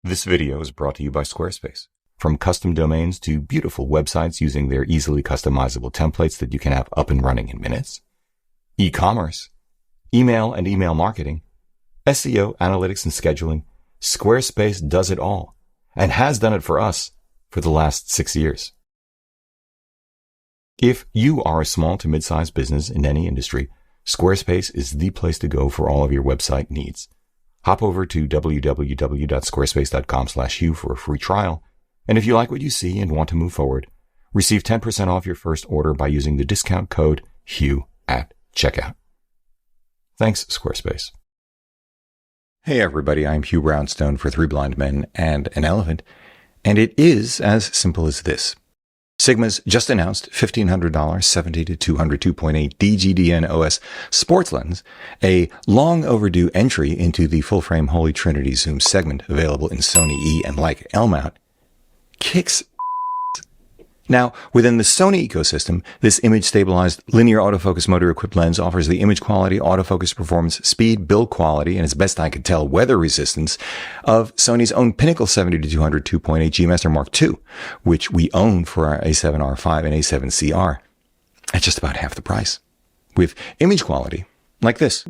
This video is brought to you by Squarespace. From custom domains to beautiful websites using their easily customizable templates that you can have up and running in minutes, e-commerce, email and email marketing, SEO, analytics, and scheduling, Squarespace does it all and has done it for us for the last 6 years. If you are a small to mid-sized business in any industry, Squarespace is the place to go for all of your website needs. Hop over to www.squarespace.com/Hugh for a free trial. And if you like what you see and want to move forward, receive 10% off your first order by using the discount code Hugh at checkout. Thanks, Squarespace. Hey everybody, I'm Hugh Brownstone for Three Blind Men and an Elephant, and it is as simple as this. Sigma's just announced $1,500 70-200 2.8 DGDN OS sports lens, a long overdue entry into the full-frame Holy Trinity zoom segment available in Sony E and Leica L mount, kicks. Now, within the Sony ecosystem, this image-stabilized linear autofocus motor-equipped lens offers the image quality, autofocus performance, speed, build quality, and as best I could tell, weather resistance of Sony's own pinnacle 70-200 2.8 G Master Mark II, which we own for our A7R5 and A7CR at just about half the price, with image quality like this.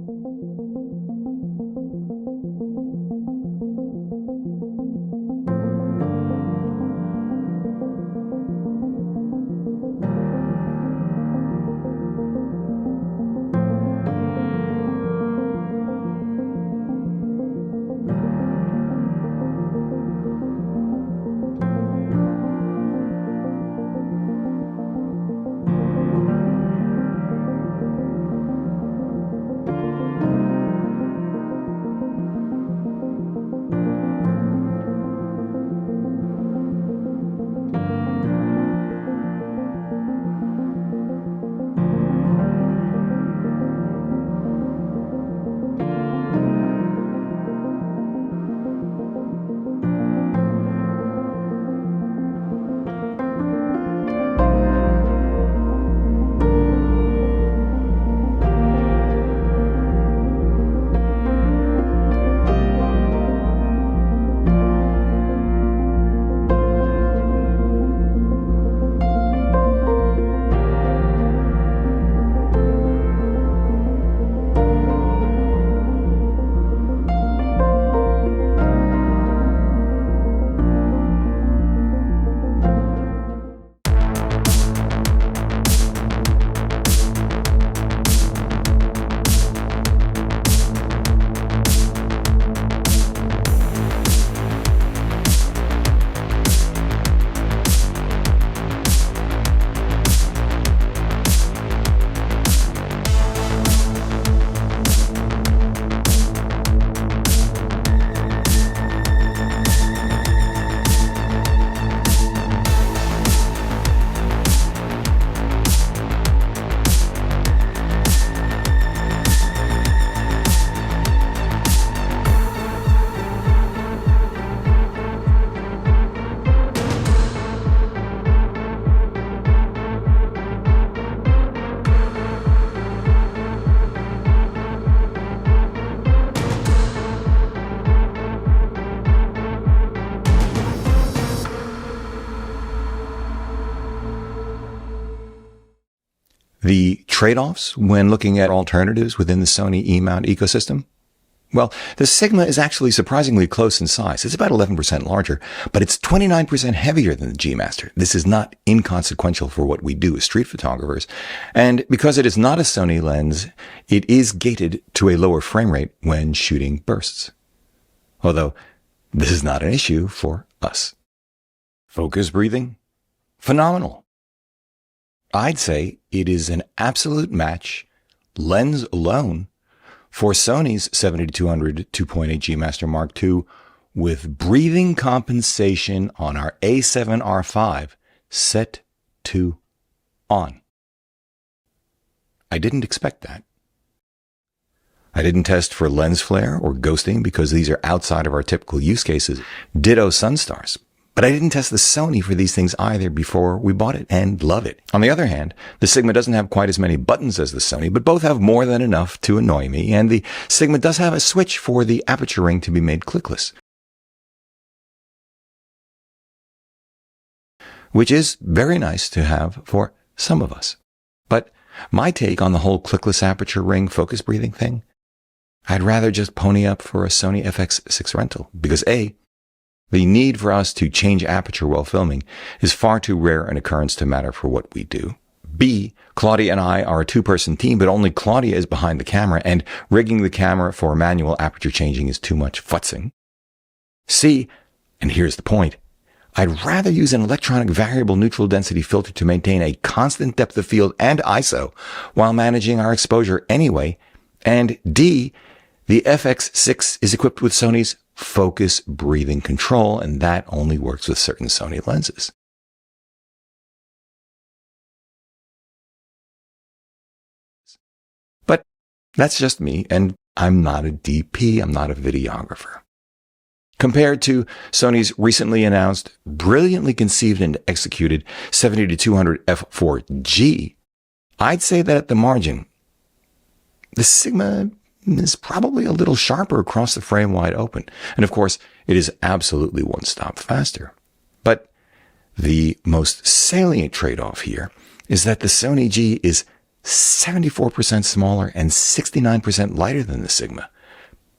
The trade-offs when looking at alternatives within the Sony E-mount ecosystem? Well, the Sigma is actually surprisingly close in size. It's about 11% larger, but it's 29% heavier than the G Master. This is not inconsequential for what we do as street photographers. And because it is not a Sony lens, it is gated to a lower frame rate when shooting bursts. Although, this is not an issue for us. Focus breathing? Phenomenal. I'd say it is an absolute match, lens alone, for Sony's 70-200 2.8 G Master Mark II with breathing compensation on our A7R5 set to on. I didn't expect that. I didn't test for lens flare or ghosting because these are outside of our typical use cases. Ditto Sunstars. But I didn't test the Sony for these things either before we bought it and love it. On the other hand, the Sigma doesn't have quite as many buttons as the Sony, but both have more than enough to annoy me. And the Sigma does have a switch for the aperture ring to be made clickless. which is very nice to have for some of us. But my take on the whole clickless aperture ring focus breathing thing, I'd rather just pony up for a Sony FX6 rental because A, the need for us to change aperture while filming is far too rare an occurrence to matter for what we do. B, Claudia and I are a two-person team, but only Claudia is behind the camera, and rigging the camera for manual aperture changing is too much futzing. C, and here's the point, I'd rather use an electronic variable neutral density filter to maintain a constant depth of field and ISO while managing our exposure anyway. And D, the FX6 is equipped with Sony's focus breathing control, and that only works with certain Sony lenses. But that's just me, and I'm not a DP, I'm not a videographer. Compared to Sony's recently announced, brilliantly conceived and executed 70-200 f4G, I'd say that at the margin, the Sigma is probably a little sharper across the frame wide open. And of course, it is absolutely one stop faster. But the most salient trade-off here is that the Sony G is 74% smaller and 69% lighter than the Sigma.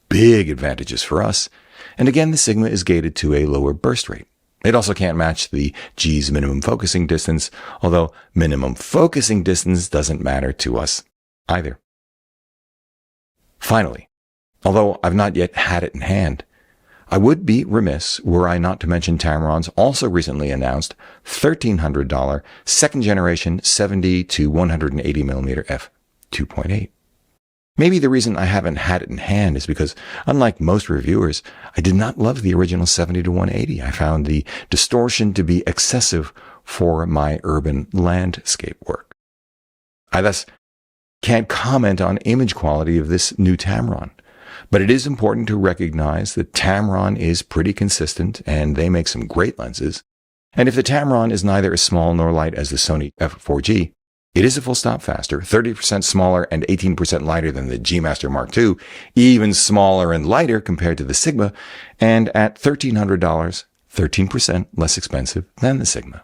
Big advantages for us. And again, the Sigma is gated to a lower burst rate. It also can't match the G's minimum focusing distance, although minimum focusing distance doesn't matter to us either. Finally, although I've not yet had it in hand, I would be remiss were I not to mention Tamron's also recently announced $1,300 second generation 70-180mm f2.8. Maybe the reason I haven't had it in hand is because, unlike most reviewers, I did not love the original 70-180. I found the distortion to be excessive for my urban landscape work. I thus can't comment on image quality of this new Tamron, but it is important to recognize that Tamron is pretty consistent and they make some great lenses. And if the Tamron is neither as small nor light as the Sony f4G, it is a full stop faster, 30% smaller and 18% lighter than the G Master Mark II, even smaller and lighter compared to the Sigma, and at $1,300, 13% less expensive than the Sigma.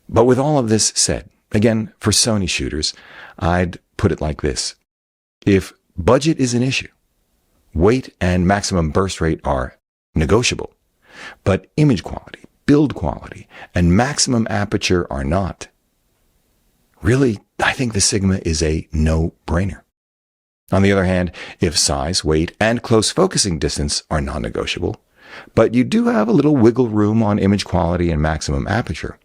But with all of this said, again, for Sony shooters, I'd put it like this. If budget is an issue, weight and maximum burst rate are negotiable, but image quality, build quality, and maximum aperture are not. Really, I think the Sigma is a no-brainer. On the other hand, if size, weight, and close focusing distance are non-negotiable, but you do have a little wiggle room on image quality and maximum aperture,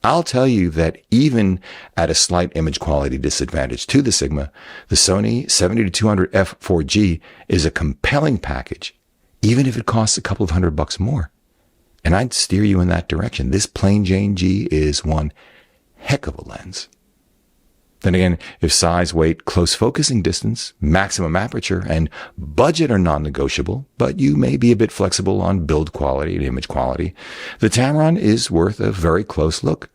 I'll tell you that even at a slight image quality disadvantage to the Sigma, the Sony 70-200 f4G is a compelling package, even if it costs a couple of $100 more. And I'd steer you in that direction. This plain Jane G is one heck of a lens. Then again, if size, weight, close focusing distance, maximum aperture, and budget are non-negotiable, but you may be a bit flexible on build quality and image quality, the Tamron is worth a very close look,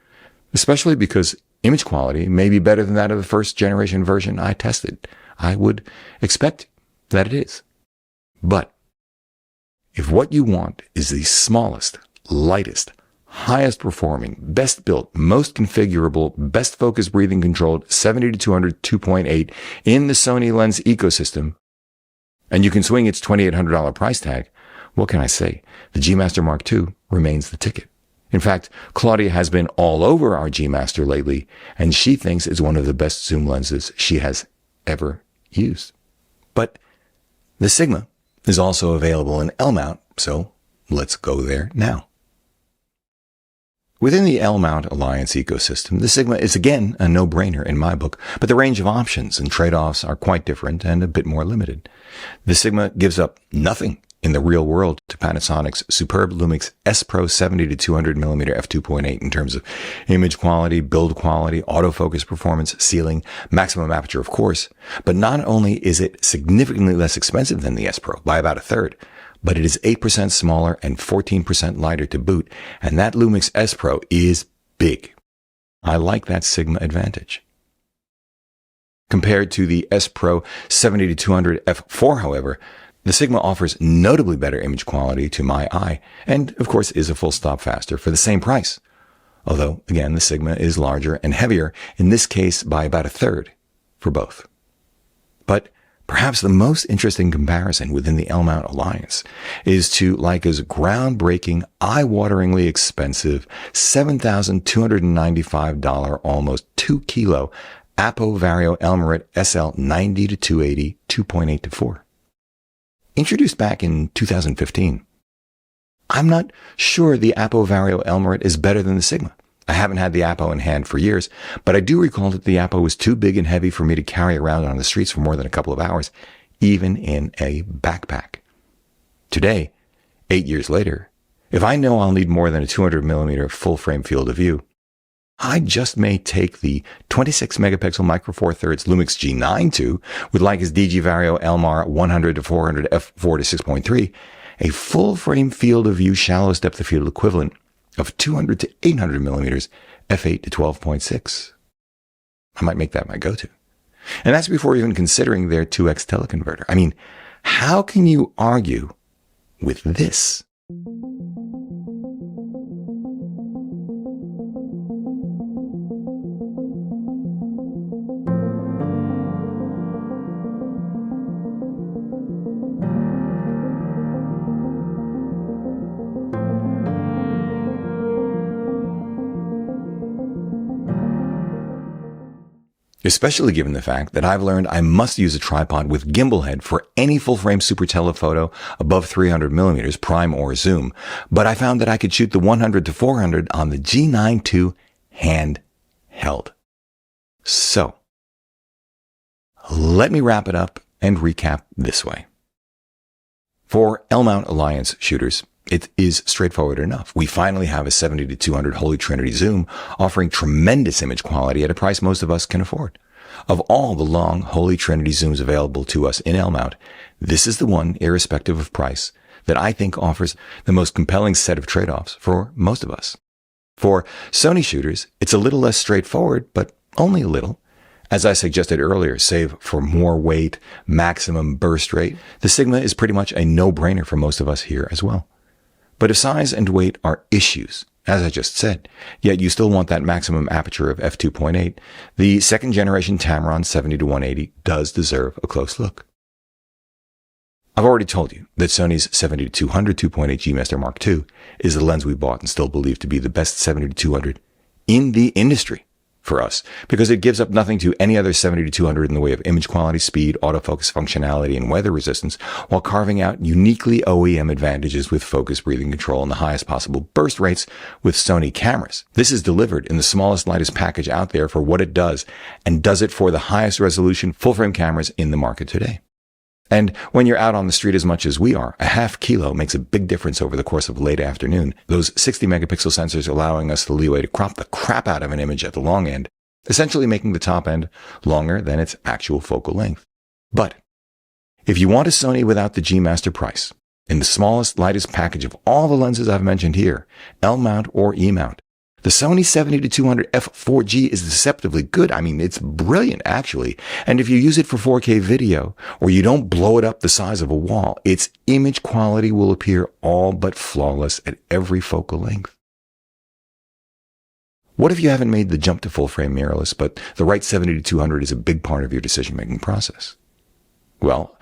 especially because image quality may be better than that of the first generation version I tested. I would expect that it is. But if what you want is the smallest, lightest, highest performing, best built, most configurable, best focus breathing controlled 70-200 2.8 in the Sony lens ecosystem, and you can swing its $2,800 price tag, what can I say? The G Master Mark II remains the ticket. In fact, Claudia has been all over our G Master lately, and she thinks it's one of the best zoom lenses she has ever used. But the Sigma is also available in L-mount, so let's go there now. Within the L-mount Alliance ecosystem, the Sigma is again a no-brainer in my book, but the range of options and trade-offs are quite different and a bit more limited. The Sigma gives up nothing in the real world to Panasonic's superb Lumix S Pro 70-200mm f2.8 in terms of image quality, build quality, autofocus performance, sealing, maximum aperture, of course. But not only is it significantly less expensive than the S Pro by about a third, but it is 8% smaller and 14% lighter to boot, and that Lumix S Pro is big. I like that Sigma advantage. Compared to the S Pro 70-200 f4, however, the Sigma offers notably better image quality to my eye, and of course is a full stop faster for the same price. although, again, the Sigma is larger and heavier, in this case by about a third for both. But perhaps the most interesting comparison within the L-mount alliance is to Leica's groundbreaking, eye-wateringly expensive $7,295, almost 2 kilo APO Vario SL 90-280 2.8-4. Introduced back in 2015. I'm not sure the APO Vario is better than the Sigma. I haven't had the APO in hand for years, but I do recall that the APO was too big and heavy for me to carry around on the streets for more than a couple of hours, even in a backpack. Today, 8 years later, if I know I'll need more than a 200mm full-frame field of view, I just may take the 26-megapixel micro four thirds Lumix G9 II with Leica's DG Vario Elmar 100-400 f4 to 6.3, a full-frame field of view shallowest depth of field equivalent of 200 to 800 millimeters f8 to 12.6. I might make that my go-to. And that's before even considering their 2x teleconverter. I mean, how can you argue with this? Especially given the fact that I've learned I must use a tripod with gimbal head for any full-frame super telephoto above 300 millimeters prime or zoom, but I found that I could shoot the 100-400 on the G9 II handheld. So, let me wrap it up and recap this way. For L-mount alliance shooters, it is straightforward enough. We finally have a 70-200 Holy Trinity zoom offering tremendous image quality at a price most of us can afford. Of all the long Holy Trinity zooms available to us in L-mount, this is the one, irrespective of price, that I think offers the most compelling set of trade-offs for most of us. For Sony shooters, it's a little less straightforward, but only a little. As I suggested earlier, save for more weight, maximum burst rate, the Sigma is pretty much a no-brainer for most of us here as well. But if size and weight are issues, as I just said, yet you still want that maximum aperture of f2.8, the second generation Tamron 70-180 does deserve a close look. I've already told you that Sony's 70-200 2.8 G Master Mark II is the lens we bought and still believe to be the best 70-200 in the industry for us, because it gives up nothing to any other 70-200 in the way of image quality, speed, autofocus functionality, and weather resistance, while carving out uniquely OEM advantages with focus, breathing control, and the highest possible burst rates with Sony cameras. This is delivered in the smallest, lightest package out there for what it does, and does it for the highest resolution full-frame cameras in the market today. And when you're out on the street as much as we are, a half kilo makes a big difference over the course of late afternoon. Those 60-megapixel sensors allowing us the leeway to crop the crap out of an image at the long end, essentially making the top end longer than its actual focal length. But if you want a Sony without the G Master price, in the smallest, lightest package of all the lenses I've mentioned here, L-mount or E-mount, the Sony 70-200 f4G is deceptively good. I mean, it's brilliant, actually. And if you use it for 4K video, or you don't blow it up the size of a wall, its image quality will appear all but flawless at every focal length. What if you haven't made the jump to full-frame mirrorless, but the right 70-200 is a big part of your decision-making process? Well,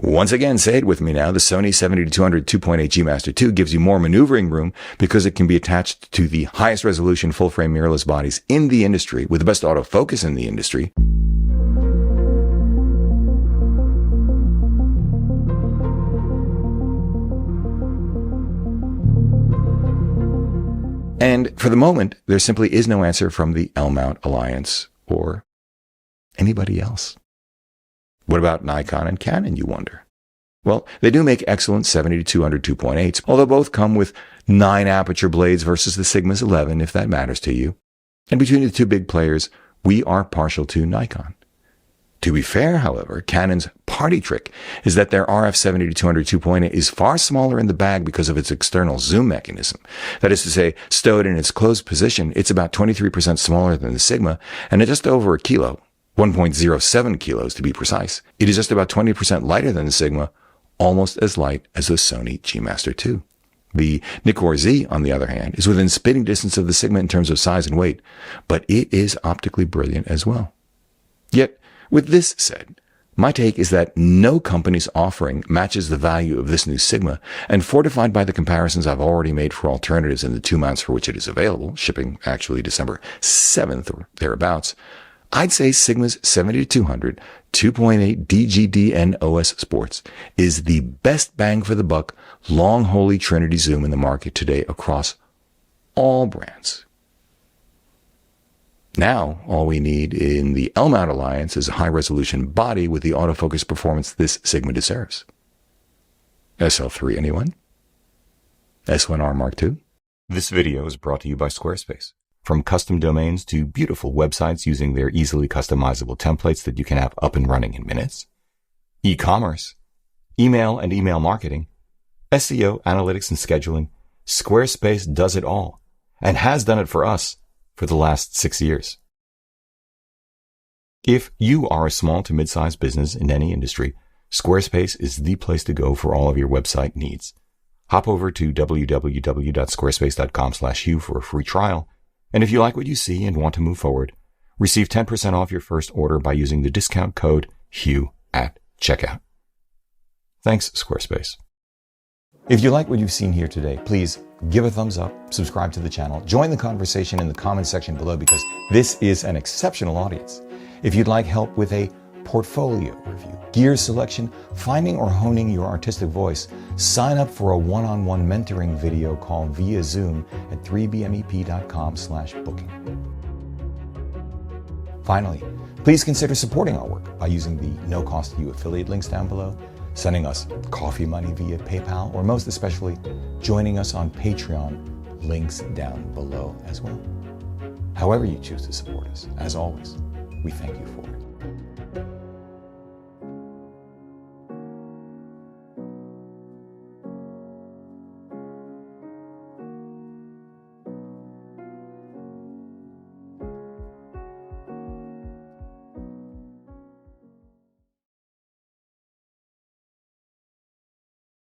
once again, say it with me now, the Sony 70-200 2.8 G Master II gives you more maneuvering room because it can be attached to the highest resolution full-frame mirrorless bodies in the industry with the best autofocus in the industry. And for the moment, there simply is no answer from the L-mount alliance or anybody else. What about Nikon and Canon, you wonder? Well, they do make excellent 70-200 2.8s, although both come with 9 aperture blades versus the Sigma's 11, if that matters to you. And between the two big players, we are partial to Nikon. To be fair, however, Canon's party trick is that their RF 70-200 2.8 is far smaller in the bag because of its external zoom mechanism. That is to say, stowed in its closed position, it's about 23% smaller than the Sigma, and at just over a kilo, 1.07 kilos to be precise, it is just about 20% lighter than the Sigma, almost as light as the Sony G Master II. The Nikkor Z, on the other hand, is within spitting distance of the Sigma in terms of size and weight, but it is optically brilliant as well. Yet, with this said, my take is that no company's offering matches the value of this new Sigma, and fortified by the comparisons I've already made for alternatives in the 2 months for which it is available, shipping actually December 7th or thereabouts, I'd say Sigma's 70-200 2.8 DGD-N OS Sports is the best bang for the buck long holy trinity zoom in the market today across all brands. Now, all we need in the L-mount alliance is a high-resolution body with the autofocus performance this Sigma deserves. SL3, anyone? S1R Mark II? This video is brought to you by Squarespace. From custom domains to beautiful websites using their easily customizable templates that you can have up and running in minutes, e-commerce, email and email marketing, SEO, analytics, and scheduling, Squarespace does it all and has done it for us for the last 6 years. If you are a small to mid-sized business in any industry, Squarespace is the place to go for all of your website needs. Hop over to www.squarespace.com/Hugh for a free trial. And if you like what you see and want to move forward, receive 10% off your first order by using the discount code Hugh at checkout. Thanks, Squarespace. If you like what you've seen here today, please give a thumbs up, subscribe to the channel, join the conversation in the comment section below because this is an exceptional audience. If you'd like help with a portfolio review, gear selection, finding or honing your artistic voice, sign up for a one-on-one mentoring video call via Zoom at 3bmep.com/booking. Finally, please consider supporting our work by using the no-cost Hugh affiliate links down below, sending us coffee money via PayPal, or most especially, joining us on Patreon, links down below as well. However you choose to support us, as always, we thank you for it.